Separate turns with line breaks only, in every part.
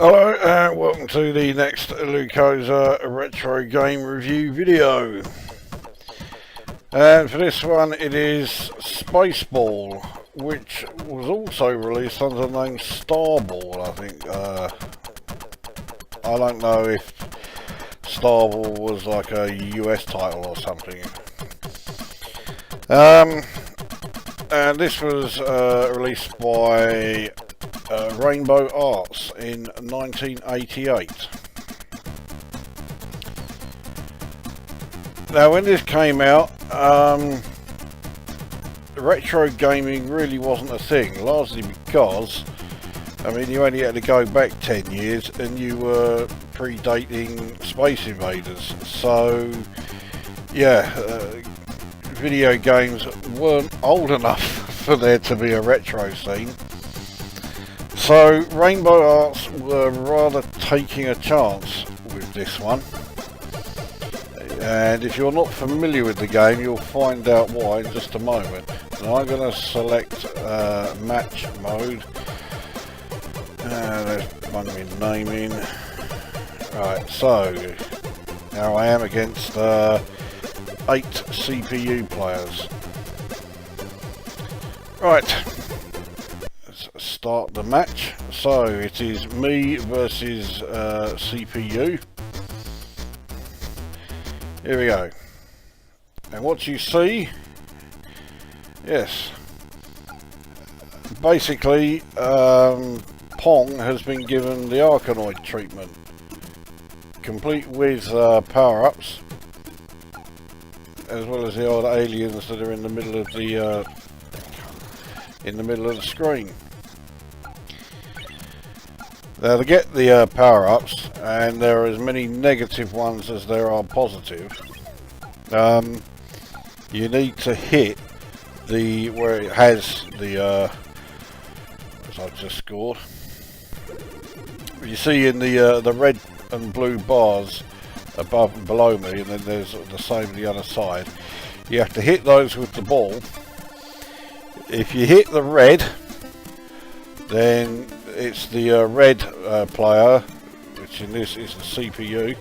Hello and welcome to the next Lukozer retro game review video. And for this one it is Spaceball, which was also released under the name Starball, I think. I don't know if Starball was like a US title or something. And this was released by Rainbow Arts in 1988. Now when this came out, retro gaming really wasn't a thing, largely because, I mean, you only had to go back 10 years and you were predating Space Invaders. So yeah, video games weren't old enough for there to be a retro scene. So Rainbow Arts were rather taking a chance with this one, and if you're not familiar with the game you'll find out why in just a moment. Now I'm going to select match mode, there's one with naming. Right, so now I am against 8 CPU players. Right, start the match. So it is me versus CPU. Here we go. And what you see, yes, basically Pong has been given the Arkanoid treatment, complete with power-ups, as well as the old aliens that are in the middle of the screen. Now to get the power-ups, and there are as many negative ones as there are positive, you need to hit the, where it has the, as I've just scored, you see in the red and blue bars above and below me, and then there's the same on the other side. You have to hit those with the ball. If you hit the red, then it's the red player, which in this is the CPU,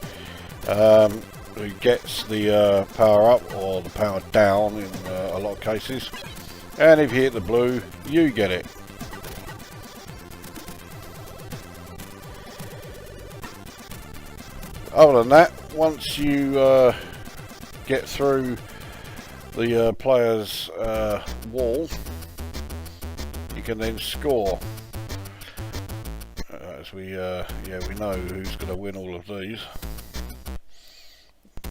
who gets the power up or the power down in a lot of cases. And if you hit the blue, you get it. Other than that, once you get through the player's wall, you can then score. As we know who's going to win all of these.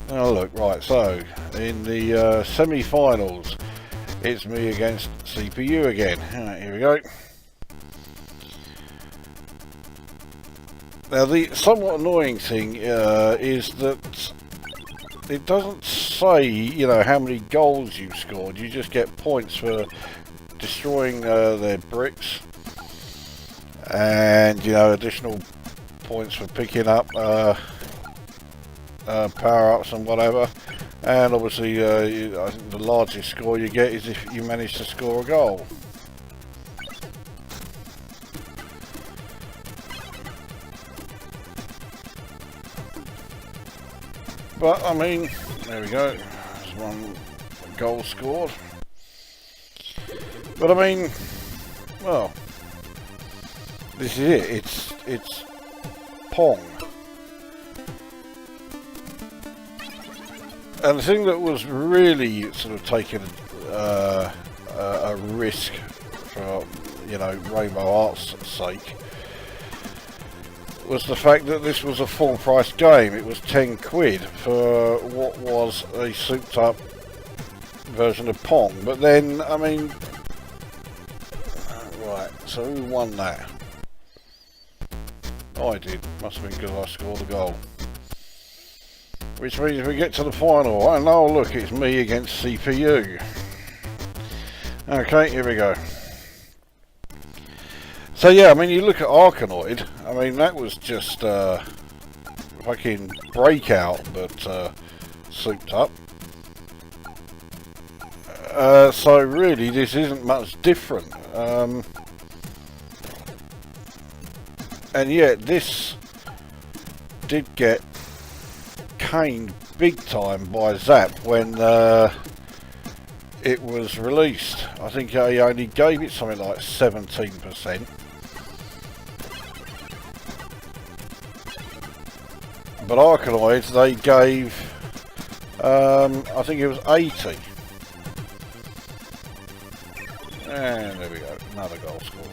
Oh look, right, so in the semi-finals it's me against CPU again. Alright, here we go. Now the somewhat annoying thing is that it doesn't say, you know, how many goals you've scored. You just get points for destroying their bricks, and, you know, additional points for picking up power-ups and whatever. And obviously I think the largest score you get is if you manage to score a goal. But I mean, there we go, there's one goal scored. But I mean, well, this is it. It's Pong. And the thing that was really sort of taking a risk for, you know, Rainbow Arts' sake, was the fact that this was a full price game. It was 10 quid for what was a souped up version of Pong. But then, I mean, right, so who won that? I did. Must have been because I scored the goal. Which means we get to the final, and oh look, it's me against CPU. Okay, here we go. So yeah, I mean, you look at Arkanoid, I mean, that was just fucking Breakout, but souped up. So really, this isn't much different. And yet this did get caned big time by Zap when it was released. I think he only gave it something like 17%. But Arkanoid, they gave, I think it was 80. And there we go, another goal scored.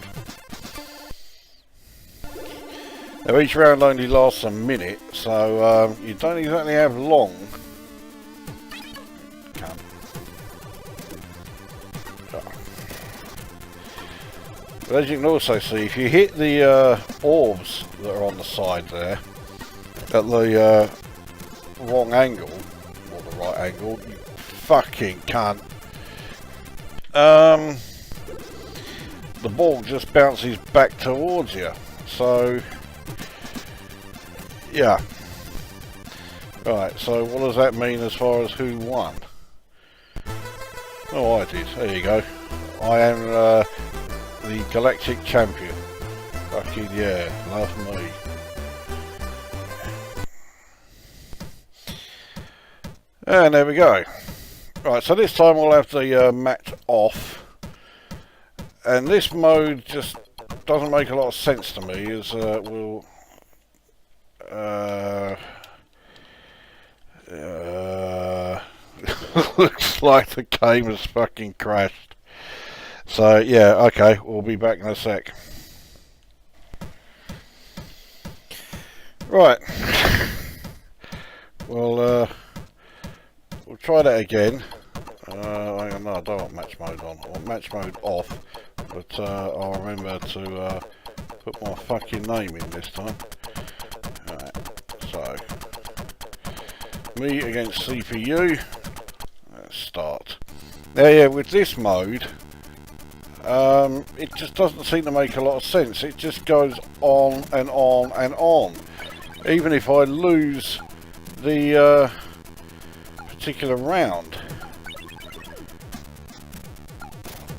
Now each round only lasts a minute, so you don't exactly have long. But as you can also see, if you hit the orbs that are on the side there, at the wrong angle, or the right angle, you fucking can't. The ball just bounces back towards you, so yeah. Right, so what does that mean as far as who won? Oh, I did. There you go. I am the Galactic Champion. Fucking yeah, love me. And there we go. Right, so this time we'll have the match off. And this mode just doesn't make a lot of sense to me, as we'll... looks like the game has fucking crashed. So yeah, okay, we'll be back in a sec. Right. Well, we'll try that again. No, I don't want match mode on. I want match mode off. But I'll remember to put my fucking name in this time. Alright, so me against CPU. Let's start. Now yeah, with this mode, it just doesn't seem to make a lot of sense. It just goes on and on and on. Even if I lose the particular round.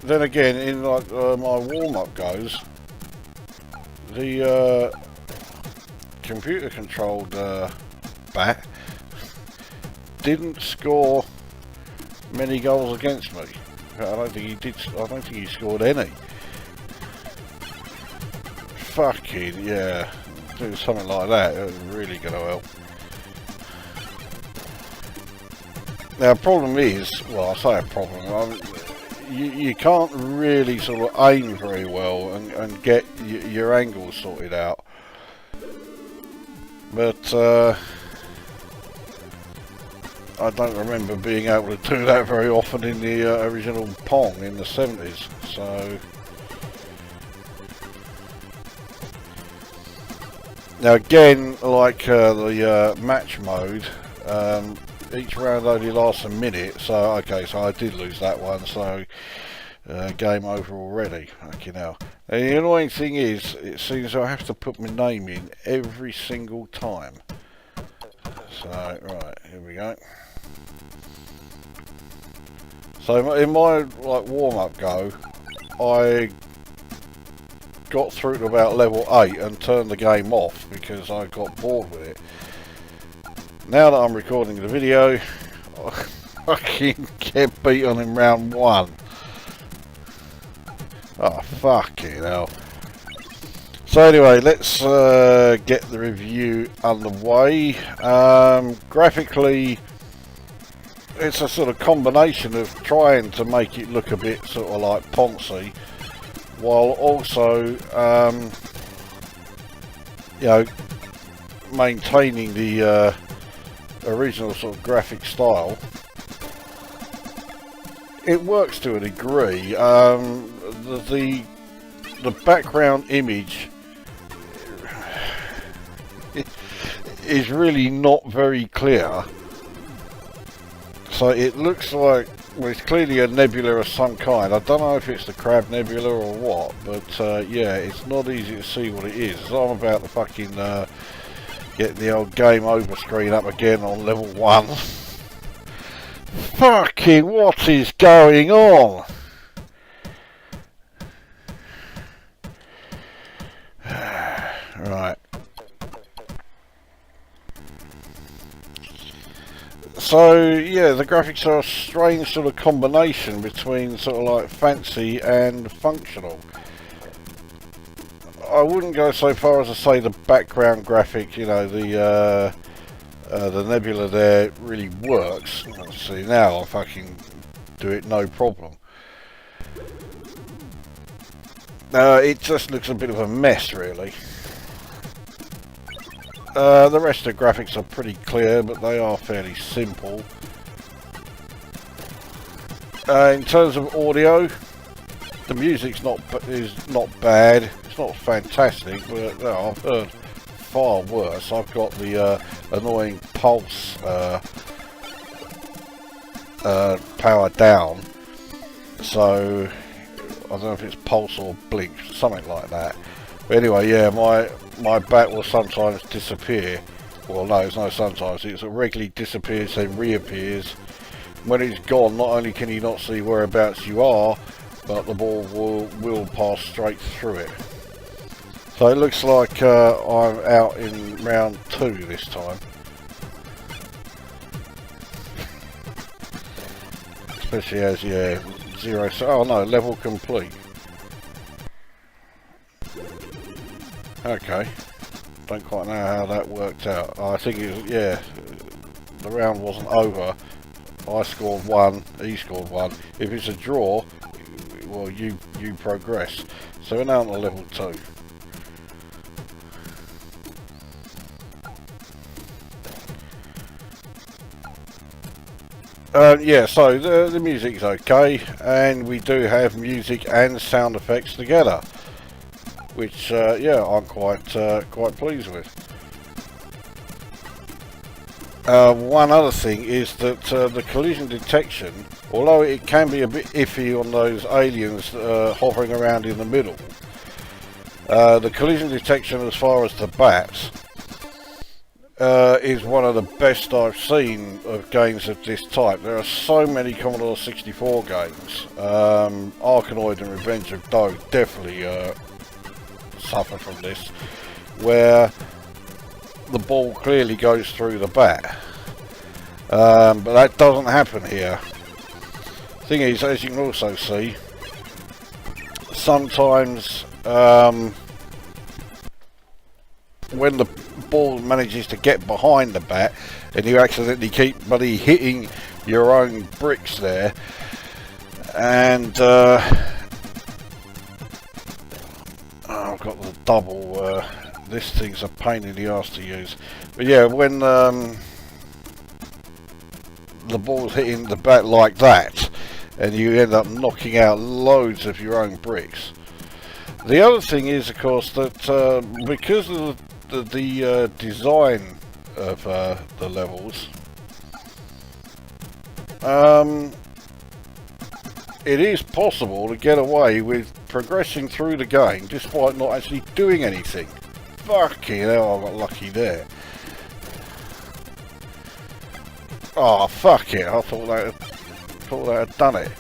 Then again, in like my warm-up goes, the computer-controlled bat didn't score many goals against me. I don't think he did. I don't think he scored any. Fucking yeah, do something like that. It was really going to help. Now, the problem is, well, I say a problem. You can't really sort of aim very well and get your angles sorted out. But I don't remember being able to do that very often in the original Pong in the 70s. So now again, like the match mode, each round only lasts a minute. So okay, so I did lose that one. So game over already. Fucking hell. And the annoying thing is, it seems I have to put my name in every single time. So right, here we go. So in my like warm-up go, I got through to about level 8 and turned the game off because I got bored with it. Now that I'm recording the video, I fucking get beat on in round 1. Oh fucking hell. So anyway, let's get the review underway. Graphically, it's a sort of combination of trying to make it look a bit sort of like Poncy, while also you know, maintaining the original sort of graphic style. It works to a degree. The background image is really not very clear. So it looks like, well, it's clearly a nebula of some kind. I don't know if it's the Crab Nebula or what, but yeah, it's not easy to see what it is. So I'm about to fucking get the old game over screen up again on level 1. Fucking what is going on? Right. So yeah, the graphics are a strange sort of combination between sort of like fancy and functional. I wouldn't go so far as to say the background graphic, you know, the nebula there really works. Let's see, now I'll fucking do it no problem. It just looks a bit of a mess, really. The rest of the graphics are pretty clear, but they are fairly simple. In terms of audio, the music's is not bad. It's not fantastic, but I've heard far worse. I've got the annoying pulse power down, so I don't know if it's pulse or blink, something like that. But anyway, yeah, my bat will sometimes disappear. Well, no, it's no sometimes. It regularly disappears, then reappears. When it's gone, not only can you not see whereabouts you are, but the ball will pass straight through it. So it looks like I'm out in round 2 this time. Especially as, yeah, 0, oh no, level complete. Okay, don't quite know how that worked out. I think it was, yeah, the round wasn't over. I scored 1, he scored 1. If it's a draw, well, you progress. So we're now on to level 2. Yeah, so the music's okay, and we do have music and sound effects together, which yeah, I'm quite pleased with. One other thing is that the collision detection, although it can be a bit iffy on those aliens hovering around in the middle, the collision detection as far as the bats is one of the best I've seen of games of this type. There are so many Commodore 64 games. Arkanoid and Revenge of Doe definitely suffer from this, where the ball clearly goes through the bat. But that doesn't happen here. Thing is, as you can also see, sometimes when the ball manages to get behind the bat and you accidentally keep bloody hitting your own bricks there, and I've got the double, this thing's a pain in the arse to use, but yeah, when the ball's hitting the bat like that and you end up knocking out loads of your own bricks. The other thing is, of course, that because of the design of the levels, it is possible to get away with progressing through the game despite not actually doing anything. Fucking hell, I got lucky there. Oh, fuck it, I thought that had done it.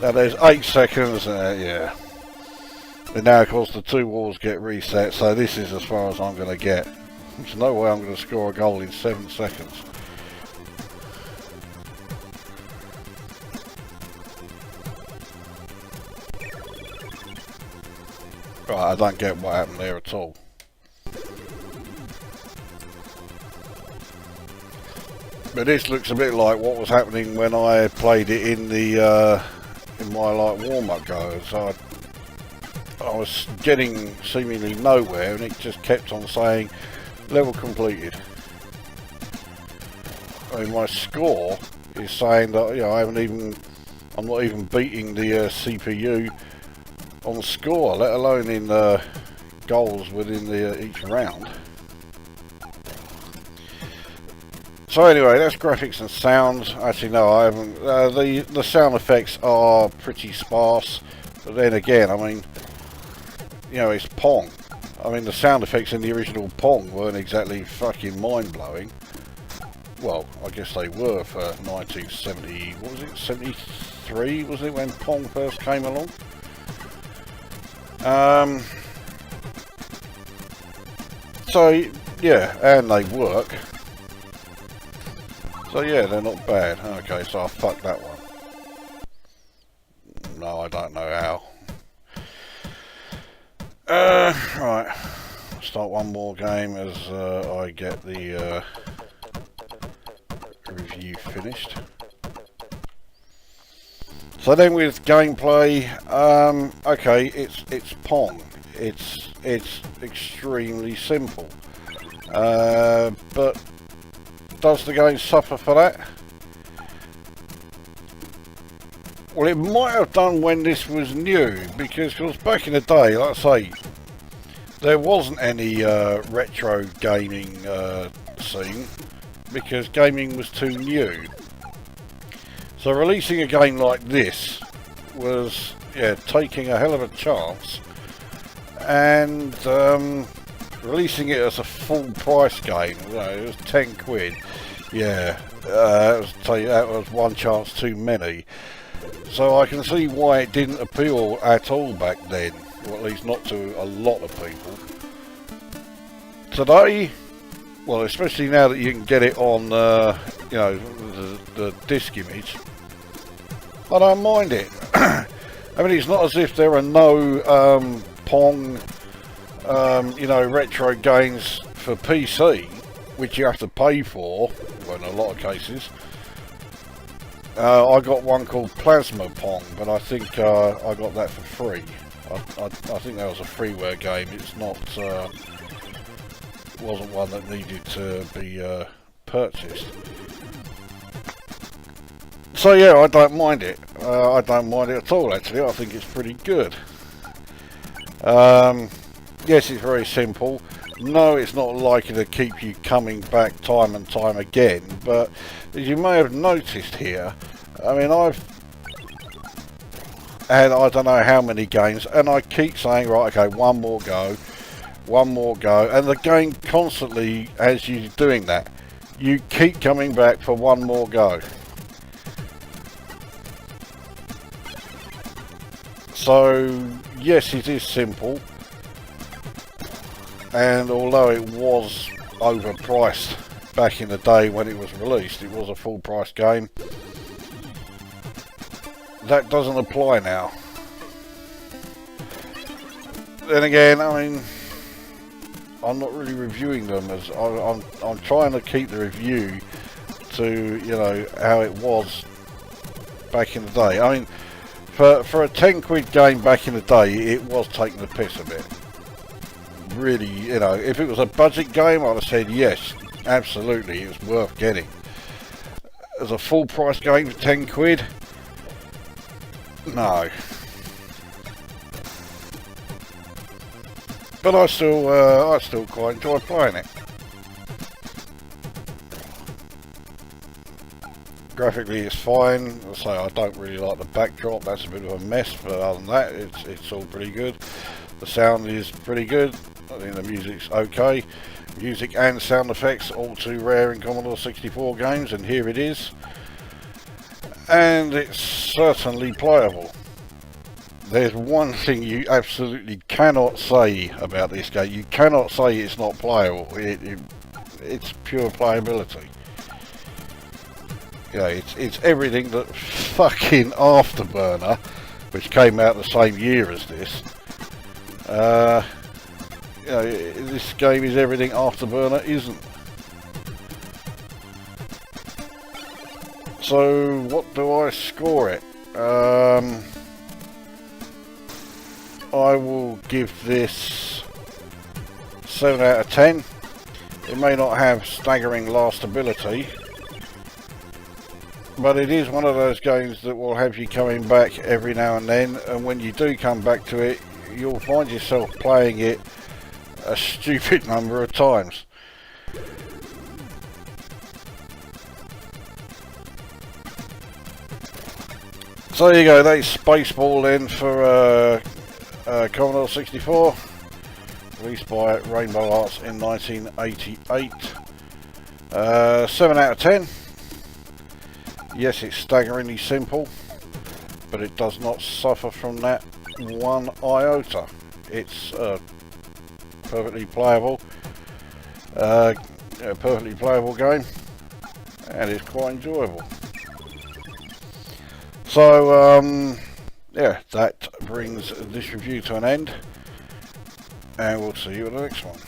Now there's 8 seconds, yeah. And now, of course, the 2 walls get reset, so this is as far as I'm going to get. There's no way I'm going to score a goal in 7 seconds. Right, I don't get what happened there at all. But this looks a bit like what was happening when I played it in the in my like warm-up go. So I was getting seemingly nowhere, and it just kept on saying level completed. I mean, my score is saying that, you know, I'm not even beating the CPU on score, let alone in goals within each round. So anyway, that's graphics and sounds. Actually, no, I haven't. The sound effects are pretty sparse, but then again, I mean, you know, it's Pong. I mean, the sound effects in the original Pong weren't exactly fucking mind-blowing. Well, I guess they were for 1970, what was it, 73, was it, when Pong first came along? So yeah, and they work. So yeah, they're not bad. Okay, so I fucked that one. No, I don't know how. Right. Start one more game as I get the review finished. So then with gameplay, okay, it's Pong. It's extremely simple. But does the game suffer for that? Well, it might have done when this was new, because back in the day, like I say, there wasn't any retro gaming scene, because gaming was too new. So releasing a game like this was, yeah, taking a hell of a chance, and releasing it as a full price game, you know, it was 10 quid. Yeah, that was one chance too many. So I can see why it didn't appeal at all back then, or at least not to a lot of people. Today, well, especially now that you can get it on, you know, the disc image, I don't mind it. I mean, it's not as if there are no Pong, you know, retro games for PC, which you have to pay for, well, in a lot of cases. I got one called Plasma Pong, but I think I got that for free. I think that was a freeware game. It's not, wasn't one that needed to be purchased. So yeah, I don't mind it. I don't mind it at all, actually. I think it's pretty good. Yes, it's very simple. No, it's not likely to keep you coming back time and time again, but as you may have noticed here, I mean, I've had I don't know how many games, and I keep saying, right, okay, one more go, and the game constantly has you doing that. You keep coming back for one more go. So, yes, it is simple. And although it was overpriced back in the day when it was released, it was a full price game. That doesn't apply now. Then again, I mean, I'm not really reviewing them, as I'm trying to keep the review to, you know, how it was back in the day. I mean, for a 10 quid game back in the day, it was taking the piss a bit. Really, you know, if it was a budget game, I'd have said yes, absolutely, it's worth getting. As a full price game for 10 quid, no. But I still quite enjoy playing it. Graphically, it's fine. I say I don't really like the backdrop. That's a bit of a mess, but other than that, it's all pretty good. The sound is pretty good. I think the music's okay. Music and sound effects, all too rare in Commodore 64 games, and here it is. And it's certainly playable. There's one thing you absolutely cannot say about this game. You cannot say it's not playable. It's pure playability. Yeah, it's everything that fucking Afterburner, which came out the same year as this. You know, this game is everything Afterburner isn't. So, what do I score it? I will give this 7 out of 10. It may not have staggering lastability, but it is one of those games that will have you coming back every now and then, and when you do come back to it, you'll find yourself playing it a stupid number of times. So there you go, that's Spaceball then for Commodore 64, released by Rainbow Arts in 1988. 7 out of 10. Yes, it's staggeringly simple, but it does not suffer from that one iota. it's perfectly playable, a perfectly playable game, and it's quite enjoyable. So yeah, that brings this review to an end, and we'll see you at the next one.